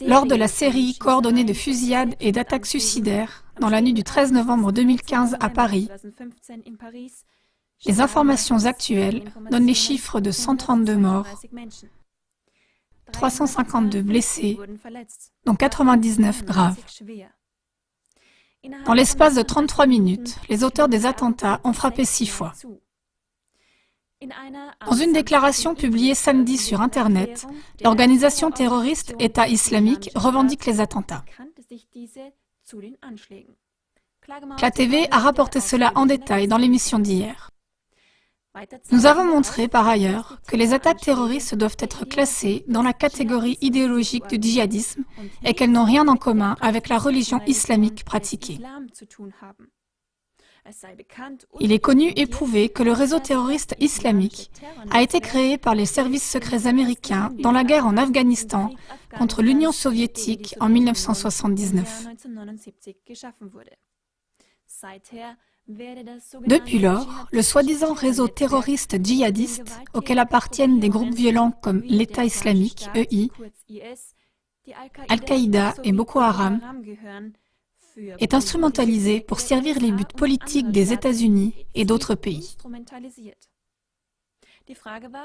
Lors de la série coordonnée de fusillades et d'attaques suicidaires, dans la nuit du 13 novembre 2015 à Paris, les informations actuelles donnent les chiffres de 132 morts, 352 blessés, dont 99 graves. Dans l'espace de 33 minutes, les auteurs des attentats ont frappé 6 fois. Dans une déclaration publiée samedi sur Internet, l'organisation terroriste État islamique revendique les attentats. La TV a rapporté cela en détail dans l'émission d'hier. Nous avons montré par ailleurs que les attaques terroristes doivent être classées dans la catégorie idéologique du djihadisme et qu'elles n'ont rien en commun avec la religion islamique pratiquée. Il est connu et prouvé que le réseau terroriste islamique a été créé par les services secrets américains dans la guerre en Afghanistan contre l'Union soviétique en 1979. Depuis lors, le soi-disant réseau terroriste djihadiste, auquel appartiennent des groupes violents comme l'État islamique, EI, Al-Qaïda et Boko Haram, est instrumentalisé pour servir les buts politiques des États-Unis et d'autres pays.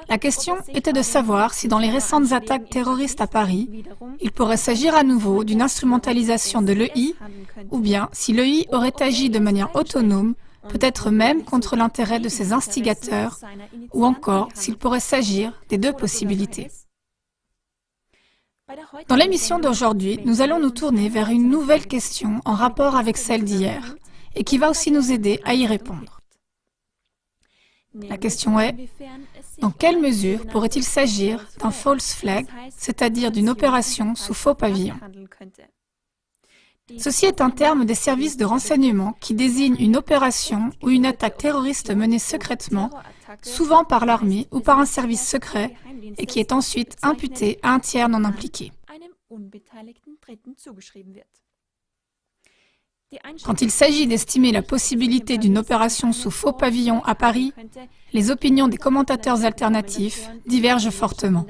La question était de savoir si dans les récentes attaques terroristes à Paris, il pourrait s'agir à nouveau d'une instrumentalisation de l'EI, ou bien si l'EI aurait agi de manière autonome, peut-être même contre l'intérêt de ses instigateurs, ou encore s'il pourrait s'agir des deux possibilités. Dans l'émission d'aujourd'hui, nous allons nous tourner vers une nouvelle question en rapport avec celle d'hier, et qui va aussi nous aider à y répondre. La question est, dans quelle mesure pourrait-il s'agir d'un false flag, c'est-à-dire d'une opération sous faux pavillon? Ceci est un terme des services de renseignement qui désigne une opération ou une attaque terroriste menée secrètement, souvent par l'armée ou par un service secret, et qui est ensuite imputée à un tiers non impliqué. Quand il s'agit d'estimer la possibilité d'une opération sous faux pavillon à Paris, les opinions des commentateurs alternatifs divergent fortement.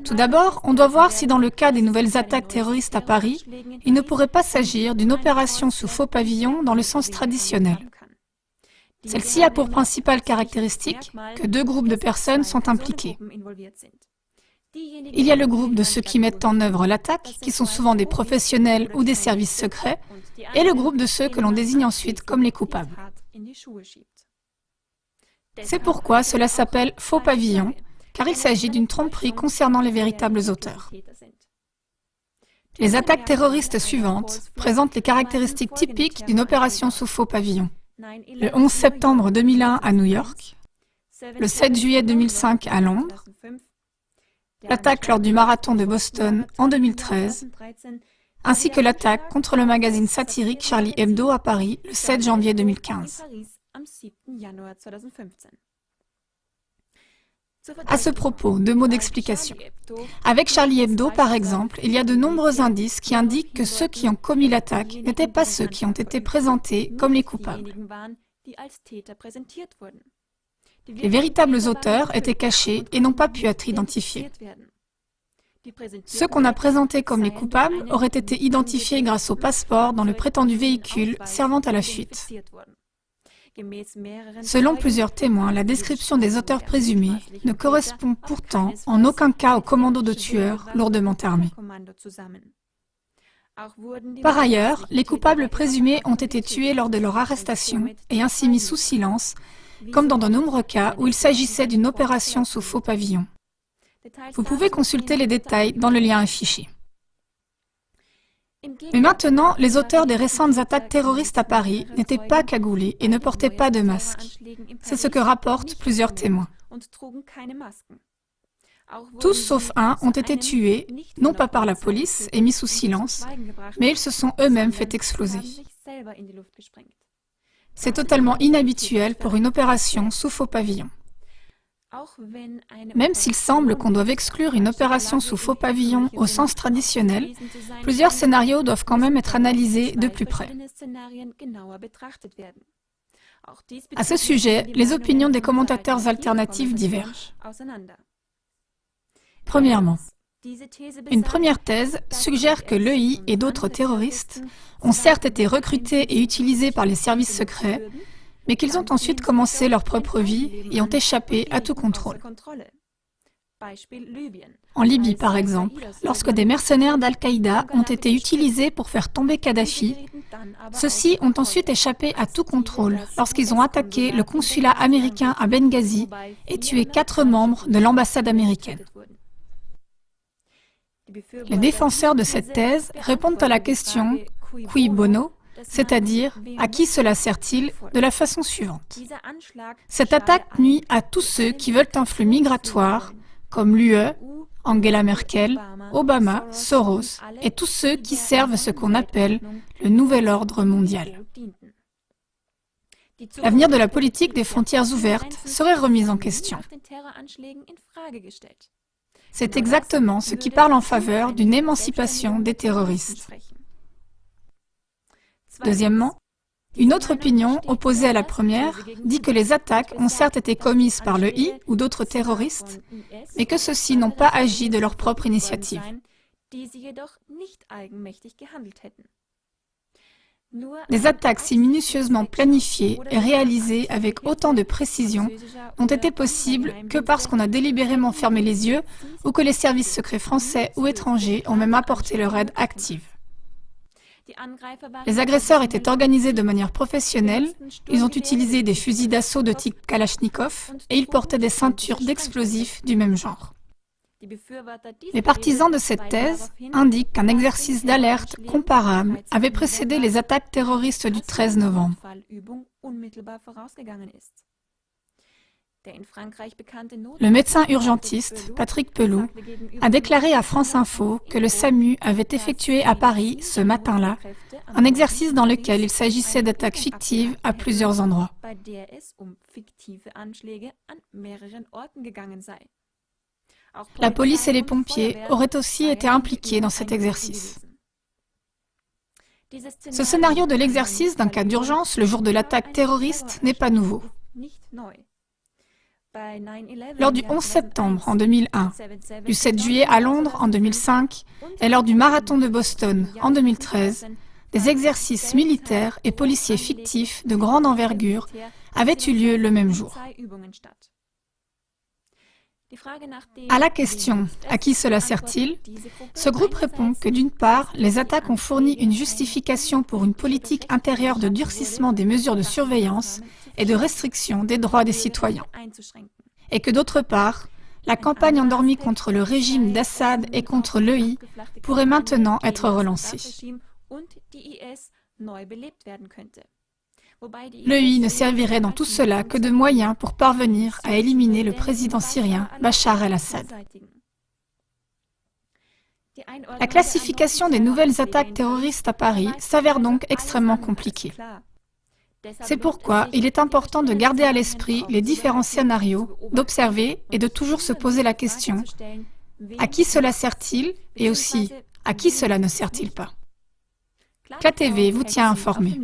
Tout d'abord, on doit voir si dans le cas des nouvelles attaques terroristes à Paris, il ne pourrait pas s'agir d'une opération sous faux pavillon dans le sens traditionnel. Celle-ci a pour principale caractéristique que deux groupes de personnes sont impliqués. Il y a le groupe de ceux qui mettent en œuvre l'attaque, qui sont souvent des professionnels ou des services secrets, et le groupe de ceux que l'on désigne ensuite comme les coupables. C'est pourquoi cela s'appelle faux pavillon, car il s'agit d'une tromperie concernant les véritables auteurs. Les attaques terroristes suivantes présentent les caractéristiques typiques d'une opération sous faux pavillon. Le 11 septembre 2001 à New York, le 7 juillet 2005 à Londres, l'attaque lors du marathon de Boston en 2013, ainsi que l'attaque contre le magazine satirique Charlie Hebdo à Paris le 7 janvier 2015. À ce propos, deux mots d'explication. Avec Charlie Hebdo, par exemple, il y a de nombreux indices qui indiquent que ceux qui ont commis l'attaque n'étaient pas ceux qui ont été présentés comme les coupables. Les véritables auteurs étaient cachés et n'ont pas pu être identifiés. Ceux qu'on a présentés comme les coupables auraient été identifiés grâce au passeport dans le prétendu véhicule servant à la fuite. Selon plusieurs témoins, la description des auteurs présumés ne correspond pourtant en aucun cas au commando de tueurs lourdement armés. Par ailleurs, les coupables présumés ont été tués lors de leur arrestation et ainsi mis sous silence, comme dans de nombreux cas où il s'agissait d'une opération sous faux pavillon. Vous pouvez consulter les détails dans le lien affiché. Mais maintenant, les auteurs des récentes attaques terroristes à Paris n'étaient pas cagoulés et ne portaient pas de masque. C'est ce que rapportent plusieurs témoins. Tous sauf un ont été tués, non pas par la police et mis sous silence, mais ils se sont eux-mêmes fait exploser. C'est totalement inhabituel pour une opération sous faux pavillon. Même s'il semble qu'on doive exclure une opération sous faux pavillon au sens traditionnel, plusieurs scénarios doivent quand même être analysés de plus près. À ce sujet, les opinions des commentateurs alternatifs divergent. Premièrement, une première thèse suggère que l'EI et d'autres terroristes ont certes été recrutés et utilisés par les services secrets, mais qu'ils ont ensuite commencé leur propre vie et ont échappé à tout contrôle. En Libye, par exemple, lorsque des mercenaires d'Al-Qaïda ont été utilisés pour faire tomber Kadhafi, ceux-ci ont ensuite échappé à tout contrôle lorsqu'ils ont attaqué le consulat américain à Benghazi et tué 4 membres de l'ambassade américaine. Les défenseurs de cette thèse répondent à la question « cui bono ?», c'est-à-dire « à qui cela sert-il ?» de la façon suivante. Cette attaque nuit à tous ceux qui veulent un flux migratoire, comme l'UE, Angela Merkel, Obama, Soros et tous ceux qui servent ce qu'on appelle le nouvel ordre mondial. L'avenir de la politique des frontières ouvertes serait remis en question. C'est exactement ce qui parle en faveur d'une émancipation des terroristes. Deuxièmement, une autre opinion, opposée à la première, dit que les attaques ont certes été commises par l'EI ou d'autres terroristes, mais que ceux-ci n'ont pas agi de leur propre initiative. Des attaques si minutieusement planifiées et réalisées avec autant de précision n'ont été possibles que parce qu'on a délibérément fermé les yeux ou que les services secrets français ou étrangers ont même apporté leur aide active. Les agresseurs étaient organisés de manière professionnelle, ils ont utilisé des fusils d'assaut de type Kalachnikov et ils portaient des ceintures d'explosifs du même genre. Les partisans de cette thèse indiquent qu'un exercice d'alerte comparable avait précédé les attaques terroristes du 13 novembre. Le médecin urgentiste, Patrick Pelloux, a déclaré à France Info que le SAMU avait effectué à Paris, ce matin-là, un exercice dans lequel il s'agissait d'attaques fictives à plusieurs endroits. La police et les pompiers auraient aussi été impliqués dans cet exercice. Ce scénario de l'exercice d'un cas d'urgence le jour de l'attaque terroriste n'est pas nouveau. Lors du 11 septembre en 2001, du 7 juillet à Londres en 2005 et lors du marathon de Boston en 2013, des exercices militaires et policiers fictifs de grande envergure avaient eu lieu le même jour. À la question « à qui cela sert-il ?», ce groupe répond que d'une part, les attaques ont fourni une justification pour une politique intérieure de durcissement des mesures de surveillance et de restriction des droits des citoyens, et que d'autre part, la campagne endormie contre le régime d'Assad et contre l'EI pourrait maintenant être relancée. L'EI ne servirait dans tout cela que de moyen pour parvenir à éliminer le président syrien Bachar el-Assad. La classification des nouvelles attaques terroristes à Paris s'avère donc extrêmement compliquée. C'est pourquoi il est important de garder à l'esprit les différents scénarios, d'observer et de toujours se poser la question « à qui cela sert-il ?» et aussi « à qui cela ne sert-il pas ?» CLA TV vous tient informé.